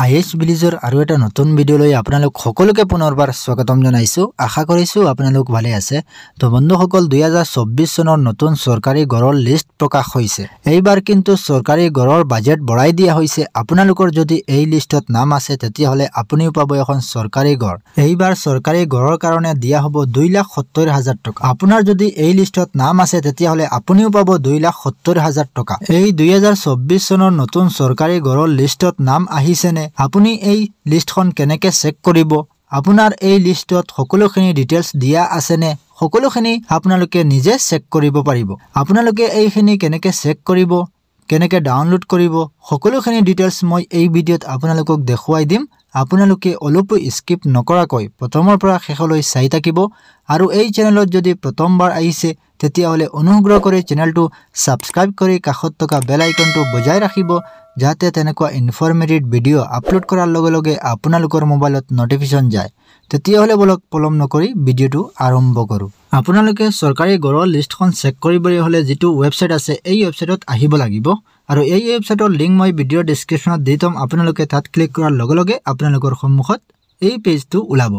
IS ভিলেজৰ আৰু এটা নতুন ভিডিঅ'লৈ আপোনালোক সকলোকে পুনৰবাৰ স্বাগতম জনাইছো। আশা কৰিছো আপোনালোক ভালে আছে। তো বন্ধুসকল 2024 চনৰ নতুন চৰকাৰী গড়ৰ লিষ্ট প্ৰকাশ হৈছে। এইবাৰ কিন্তু চৰকাৰী গড়ৰ বাজেট বঢ়াই দিয়া হৈছে। আপোনালোকৰ যদি এই লিষ্টত নাম আছে তেতিয়াহলে আপুনিও পাব এখন চৰকাৰী গড়। এইবাৰ চৰকাৰী গড়ৰ কাৰণে দিয়া হ'ব 2,70,000 টকা। আপোনাৰ যদি এই লিষ্টত নাম আছে তেতিয়াহলে আপুনিও পাব 2,70,000 টকা। এই 2024 চনৰ নতুন চৰকাৰী গড়ৰ লিষ্টত নাম আহিছেনে? আপুনি এই লিষ্টখন কেনেকৈ চেক কৰিব? আপোনাৰ এই লিষ্টত সকলোখিনি ডিটেইলছ দিয়া আছে নে? সকলোখিনি আপোনালোকে নিজে চেক কৰিব পাৰিব। আপোনালোকে এইখিনি কেনেকৈ চেক কৰিব, কেনেকৈ ডাউনলোড কৰিব, সকলোখিনি ডিটেইলছ মই এই ভিডিঅ'ত আপোনালোকক দেখুৱাই দিম। আপোনালোকে অলপো স্কিপ নকৰাকৈ প্ৰথমৰ পৰা শেষলৈ চাই থাকিব। আৰু এই চেনেলত যদি প্ৰথমবাৰ আহিছে তেতিয়াহলে অনুগ্ৰহ কৰি চেনেলটো সাবস্ক্ৰাইব কৰি কাষত থকা বেল আইকনটো বজাই ৰাখিব, যাতে তেনেকুৱা ইনফৰমেটিভ ভিডিঅ' আপলোড কৰাৰ লগে লগে আপোনালোকৰ মোবাইলত নটিফিকেশ্যন যায়। তেতিয়াহলে বলক পলম নকৰি ভিডিঅ'টো আৰম্ভ কৰোঁ। আপোনালোকে চৰকাৰী গড়ৰ লিষ্টখন চেক কৰিবলৈ হলে যিটো ৱেবছাইট আছে এই ৱেবছাইটত আহিব লাগিব। আৰু এই ৱেবছাইটৰ লিংক মই ভিডিঅ'ৰ ডেছক্ৰিপশ্যনত দি থম। আপোনালোকে তাত ক্লিক কৰাৰ লগে লগে আপোনালোকৰ সন্মুখত এই পেজটো ওলাব।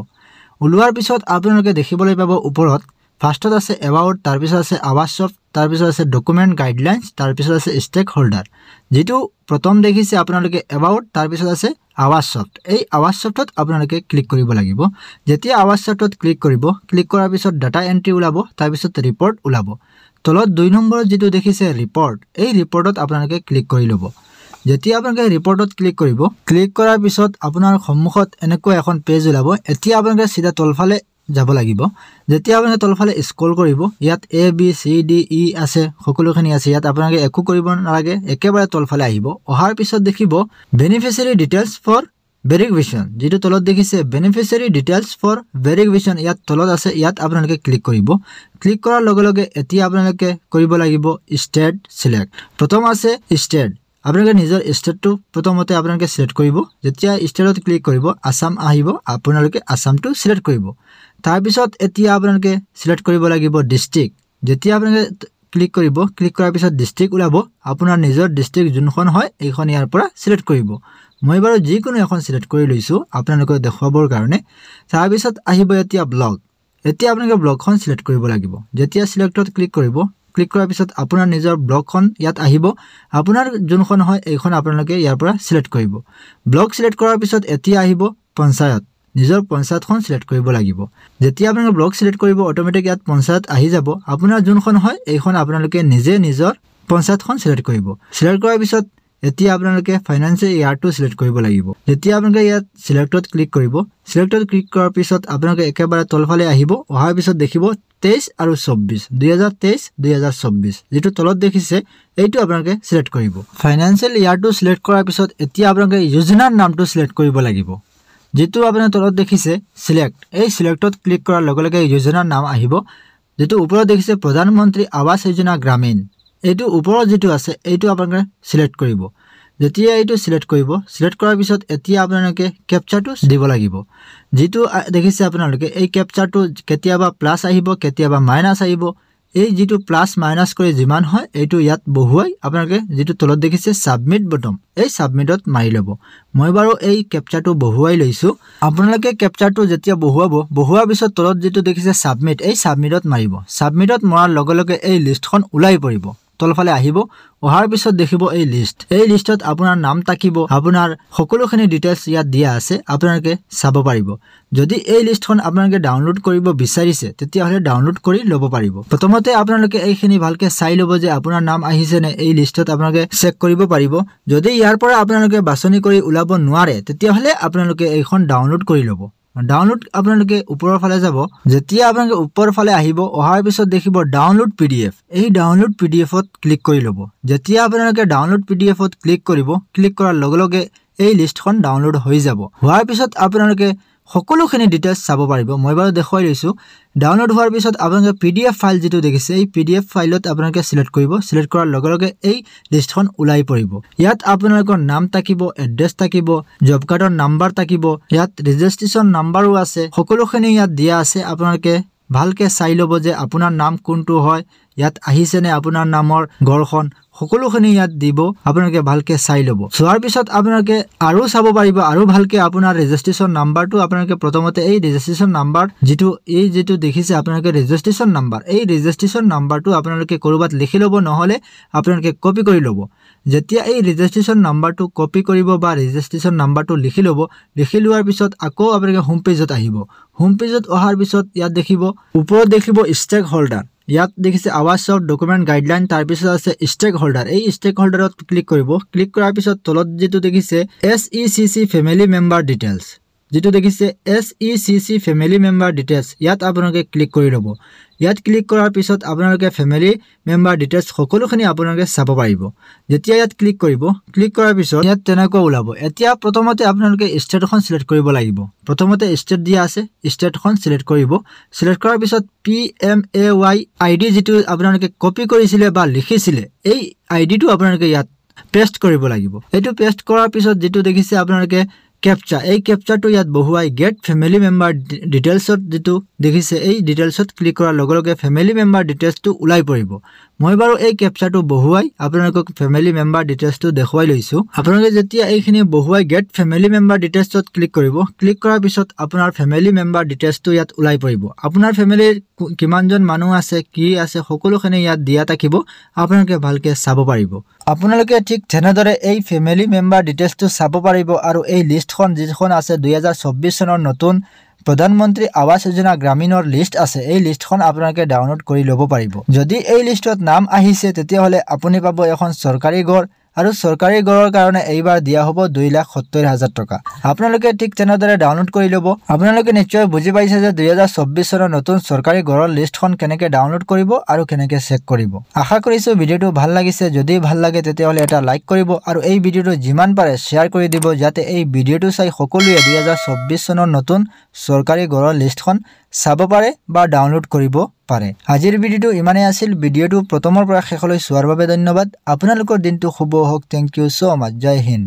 ওলোৱাৰ পিছত আপোনালোকে দেখিবলৈ পাব ওপৰত ফাৰ্ষ্টত আছে এবাউট, তাৰপিছত আছে আৱাজ ছফ্ট, তাৰপিছত আছে ডকুমেণ্ট গাইডলাইনছ, তাৰপিছত আছে ষ্টেক হোল্ডাৰ। যেটো প্ৰথম দেখিছে আপোনালোকে এবাউট, তাৰপিছত আছে আৱাজ ছফ্ট। এই আৱাজ ছফ্টত আপোনালোকে ক্লিক কৰিব লাগিব। যেতিয়া আৱাজ ছফ্টত ক্লিক কৰিব, ক্লিক কৰাৰ পিছত ডাটা এন্ট্ৰি ওলাব, তাৰপিছত ৰিপৰ্ট ওলাব। তলত 2 নম্বৰত যেটো দেখিছে ৰিপৰ্ট, এই ৰিপৰ্টত আপোনালোকে ক্লিক কৰি ল'ব। যেতিয়া আপোনালোকে ৰিপৰ্টত ক্লিক কৰিব, ক্লিক কৰাৰ পিছত আপোনাৰ সন্মুখত এনেকুৱা এখন পেজ ওলাব। এতিয়া আপোনালোকে সিধা তলফালে যাব লাগিব। যেতিয়া আপোনালোকে তলফালে স্ক্ৰল কৰিব, ইয়াত A B C D E আছে, সকলোখিনি আছে। ইয়াত আপোনালোকে একো কৰিব নালাগে, একেবাৰে তলফালে আহিব। অহাৰ পিছত দেখিব বেনিফিচিয়াৰী ডিটেইলছ ফৰ ভেৰিফিকেশ্যন, যেটো তলত দেখিছে বেনিফিচিয়াৰী ডিটেইলছ ফৰ ভেৰিফিকেশ্যন, ইয়াত তলত আছে। ইয়াত আপোনালোকে ক্লিক কৰিব। ক্লিক কৰাৰ লগে লগে এতিয়া আপোনালোকে কৰিব লাগিব ষ্টেট সিলেক্ট। প্ৰথম আছে ষ্টেট। আপোনালোকে নিজৰ ষ্টেটটো প্ৰথমতে আপোনালোকে সিলেক্ট কৰিব। যেতিয়া ষ্টেটত ক্লিক কৰিব, আসাম আহিব, আপোনালোকে আসামটো সিলেক্ট কৰিব। তাৰপিছত এতিয়া আপোনালোকে সিলেক্ট কৰিব লাগিব ডিস্ট্ৰিক্ট। যেতিয়া আপোনালোকে ক্লিক কৰিব, ক্লিক কৰাৰ পিছত ডিস্ট্ৰিক্ট ওলাব। আপোনাৰ নিজৰ ডিস্ট্ৰিক্ট যোনখন হয় এইখন ইয়াৰ পৰা সিলেক্ট কৰিব। মই বাৰু যিকোনো এখন সিলেক্ট কৰি লৈছো আপোনালোকক দেখুৱাবৰ কাৰণে। তাৰপিছত আহিব এতিয়া ব্লক। এতিয়া আপোনালোকে ব্লকখন সিলেক্ট কৰিব লাগিব। যেতিয়া সিলেক্টত ক্লিক কৰিব, ক্লিক কৰাৰ পিছত আপোনাৰ নিজৰ ব্লকখন ইয়াত আহিব। আপোনাৰ যোনখন হয় এইখন আপোনালোকে ইয়াৰ পৰা সিলেক্ট কৰিব। ব্লক সিলেক্ট কৰাৰ পিছত এতিয়া আহিব পঞ্চায়ত। নিজৰ পঞ্চায়তখন সিলেক্ট কৰিব লাগিব। যেতিয়া আপোনালোকে ব্লক সিলেক্ট কৰিব, অটোমেটিক ইয়াত পঞ্চায়ত আহি যাব। আপোনাৰ যোনখন হয় এইখন আপোনালোকে নিজে নিজৰ পঞ্চায়তখন সিলেক্ট কৰিব। সিলেক্ট কৰাৰ পিছত এতিয়া আপোনালোকে ফাইনেন্সিয়েল ইয়াৰটো সিলেক্ট কৰিব লাগিব। যেতিয়া আপোনালোকে ইয়াত সিলেক্টত ক্লিক কৰিব, সিলেক্টত ক্লিক কৰাৰ পিছত আপোনালোকে একেবাৰে তলফালে আহিব। অহাৰ পিছত দেখিব 23 আৰু 24, 2023-2024 যেটো তলত দেখিছে এইটো আপোনালোকে সিলেক্ট কৰিব। ফাইনেন্সিয়েল ইয়াৰটো সিলেক্ট কৰাৰ পিছত এতিয়া আপোনালোকে যোজনাৰ নামটো সিলেক্ট কৰিব লাগিব। যেটো আপোনাৰ তলত দেখিছে সিলেক্ট, এই সিলেক্টত ক্লিক কৰাৰ লগে লগে যোজনাৰ নাম আহিব। যেটো ওপৰত দেখিছে প্ৰধানমন্ত্ৰী আৱাস যোজনা গ্ৰামীণ, এইটো ওপৰত যেটো আছে এইটো আপোনালোকে সিলেক্ট কৰিব। যেতিয়া এইটো সিলেক্ট কৰিব, সিলেক্ট কৰাৰ পিছত এতিয়া আপোনালোকে ক্যাপচাৰটো দিব লাগিব। যেটো দেখিছে আপোনালোকে এই ক্যাপচাৰটো কেতিয়াবা প্লাস আহিব, কেতিয়াবা মাইনাস আহিব। এই যেটো প্লাস মাইনাস কৰি যিমান হয় এইটো ইয়াত বহুৱাই আপোনালোকে যেটো তলত দেখিছে সাবমিট বটন, এই সাবমিটত মাৰি ল'ব। মই বাৰু এই ক্যাপচাৰটো বহুৱাই লৈছো। আপোনালোকে ক্যাপচাৰটো যেতিয়া বহুৱাৰ পিছত তলত যেটো দেখিছে সাবমিট, এই সাবমিটত মাৰিব। সাবমিটত মৰাৰ লগে লগে এই লিষ্টখন ওলাই পৰিব। তলফালে আহিব। অহাৰ পিছত দেখিব এই লিষ্ট। এই লিষ্টত আপোনাৰ নাম থাকিব, আপোনাৰ সকলোখিনি ডিটেইলছ ইয়াত দিয়া আছে, আপোনালোকে চাব পাৰিব। যদি এই লিষ্টখন আপোনালোকে ডাউনলোড কৰিব বিচাৰিছে তেতিয়াহলে ডাউনলোড কৰি ল'ব পাৰিব। প্ৰথমতে আপোনালোকে এইখিনি ভালকে চাই ল'ব যে আপোনাৰ নাম আহিছে নে, এই লিষ্টত আপোনালোকে চেক কৰিব পাৰিব। যদি ইয়াৰ পৰা আপোনালোকে বাছনি কৰি ওলাব নোৱাৰে তেতিয়াহলে আপোনালোকে এইখন ডাউনলোড কৰি ল'ব। ডাউনলোড আপোনালোকে ওপৰৰ ফালে যাব। যেতিয়া আপোনালোকে ওপৰৰ ফালে আহিব, অহাৰ পিছত দেখিব ডাউনলোড PDF। এই ডাউনলোড PDFত ক্লিক কৰি ল'ব। যেতিয়া আপোনালোকে ডাউনলোড PDFত ক্লিক কৰিব, ক্লিক কৰাৰ লগে লগে এই লিষ্টখন ডাউনলোড হৈ যাব। হোৱাৰ পিছত আপোনালোকে সকলোখিনি ডিটেইলছ চাব পাৰিব। মই বাৰু দেখুৱাই লৈছো। ডাউনলোড হোৱাৰ পিছত আপোনালোকে PDF ফাইল যেটো দেখিছে এই PDF ফাইলত আপোনালোকে সিলেক্ট কৰিব। সিলেক্ট কৰাৰ লগে লগে এই লিষ্টখন ওলাই পৰিব। ইয়াত আপোনালোকৰ নাম থাকিব, এড্ৰেছ থাকিব, জব কাৰ্ডৰ নাম্বাৰ থাকিব, ইয়াত ৰেজিষ্ট্ৰেচন নাম্বাৰো আছে। সকলোখিনি ইয়াত দিয়া আছে। আপোনালোকে ভালকে চাই ল'ব যে আপোনাৰ নাম কোনটো হয়, ইয়াত আহিছেনে আপোনাৰ নামৰ ঘৰখন সকলোখিনি ইয়াত দিব আপোনালোকে ভালকে চাই ল'ব চোৱাৰ পিছত আপোনালোকে আৰু চাব পাৰিব আৰু ভালকে আপোনাৰ ৰেজিষ্ট্ৰেচন নাম্বাৰটো আপোনালোকে প্ৰথমতে এই ৰেজিষ্ট্ৰেচন নাম্বাৰ যেটো দেখিছে আপোনালোকে ৰেজিষ্ট্ৰেচন নাম্বাৰ এই ৰেজিষ্ট্ৰেচন নাম্বাৰটো আপোনালোকে কৰবাত লিখি ল'ব নহলে আপোনালোকে কপি কৰি ল'ব যেতিয়া এই ৰেজিষ্ট্ৰেচন নাম্বাৰটো কপি কৰিব বা ৰেজিষ্ট্ৰেচন নাম্বাৰটো লিখি ল'ব লিখি লোৱাৰ পিছত আকৌ আপোনালোকে হোম পেজত আহিব হোম পেজত অহাৰ পিছত ইয়াত দেখিব ওপৰত দেখিব ষ্টেক হোল্ডাৰ ইয়াত দেখিছে আৱাজ অফ ডকুমেন্ট গাইডলাইন তাৰ পিছত আছে ষ্টেক হোল্ডাৰ এই ষ্টেক হোল্ডাৰত ক্লিক কৰিব ক্লিক কৰাৰ পিছত তলত যেটো দেখিছে SECC ফ্যামিলি মেম্বাৰ ডিটেইলছ যেটো দেখিছে SECC ফ্যামিলি মেম্বাৰ ডিটেইলছ ইয়াত আপোনালোকে ক্লিক কৰি ল'ব ইয়াত ক্লিক কৰাৰ পিছত আপোনালোকে ফ্যামিলি মেম্বাৰ ডিটেইলছ সকলোখিনি আপোনালোকে চাব পাৰিব যেতিয়া ইয়াত ক্লিক কৰিব ক্লিক কৰাৰ পিছত ইয়াত তেনেকৈ ওলাব এতিয়া প্ৰথমতে আপোনালোকে ষ্টেটখন সিলেক্ট কৰিব লাগিব প্ৰথমতে ষ্টেট দিয়া আছে ষ্টেটখন সিলেক্ট কৰিব সিলেক্ট কৰাৰ পিছত PMAY ID যেটো আপোনালোকে কপি কৰিছিলে বা লিখিছিলে এই আইডিটো আপোনালোকে ইয়াত পেষ্ট কৰিব লাগিব এটো পেষ্ট কৰাৰ পিছত যেটো দেখিছে আপোনালোকে ক্যাপচা এই ক্যাপচাটো ইয়াত বহুৱাই গেট ফ্যামিলি মেম্বাৰ ডিটেইলছত যেটো দেখিছে এই ডিটেইলছত ক্লিক কৰাৰ লগে লগে ফ্যামিলি মেম্বাৰ ডিটেইলছটো উলাই পৰিব মই বাৰু এই ক্যাপচাটো বহুৱাই আপোনালোকক ফ্যামিলি মেম্বাৰ ডিটেইলছটো দেখুৱাই লৈছো আপোনালোকে যেতিয়া এইখিনি বহুৱাই গেট ফ্যামিলি মেম্বাৰ ডিটেইলছত ক্লিক কৰিব ক্লিক কৰাৰ পিছত আপোনাৰ ফ্যামিলি মেম্বাৰ ডিটেইলছটো ইয়াত উলাই পৰিব আপোনাৰ ফ্যামিলিৰ কিমানজন মানুহ আছে কি আছে সকলোখিনি ইয়াত দিয়া থাকিব আপোনালোকে ভালকে চাব পাৰিব আপোনালোকে ঠিক তেনেদৰে এই ফ্যামিলি মেম্বাৰ ডিটেইলছটো চাব পাৰিব আৰু এই লিষ্টখন যিখন আছে 2024 চনৰ নতুন প্ৰধানমন্ত্ৰী আৱাস যোজনা গ্ৰামীণৰ লিষ্ট আছে এই লিষ্টখন আপোনালোকে ডাউনলোড কৰি ল'ব পাৰিব যদি এই লিষ্টত নাম আহিছে তেতিয়া হলে আপুনি পাব এখন চৰকাৰী ঘৰ আৰু চৰকাৰী ঘৰৰ কাৰণে এইবাৰ দিয়া হ'ব 2,70,000 টকা আপোনালোকে ঠিক তেনেদৰে ডাউনলোড কৰি ল'ব আপোনালোকে নিশ্চয় বুজি পাইছে যে 2024 চনৰ নতুন চৰকাৰী ঘৰৰ লিষ্টখন কেনেকৈ ডাউনলোড কৰিব আৰু কেনেকৈ চেক কৰিব আশা কৰিছো ভিডিওটো ভাল লাগিছে যদি ভাল লাগে তেতিয়া হলে এটা লাইক কৰিব আৰু এই ভিডিওটো যিমান পাৰে শেয়াৰ কৰি দিব যাতে এই ভিডিওটো চাই সকলোৱে 2024 চনৰ নতুন চৰকাৰী ঘৰৰ লিষ্টখন চাব পাৰে বা ডাউনলোড কৰিব পাৰে আজিৰ ভিডিওটো ইমানেই আছিল ভিডিওটো প্ৰথমৰ পৰা শেষলৈ চোৱাৰ বাবে ধন্যবাদ আপোনালোকৰ দিনটো শুভ হওক থ্যাংক ইউ সো মাচ জয় হিন্দ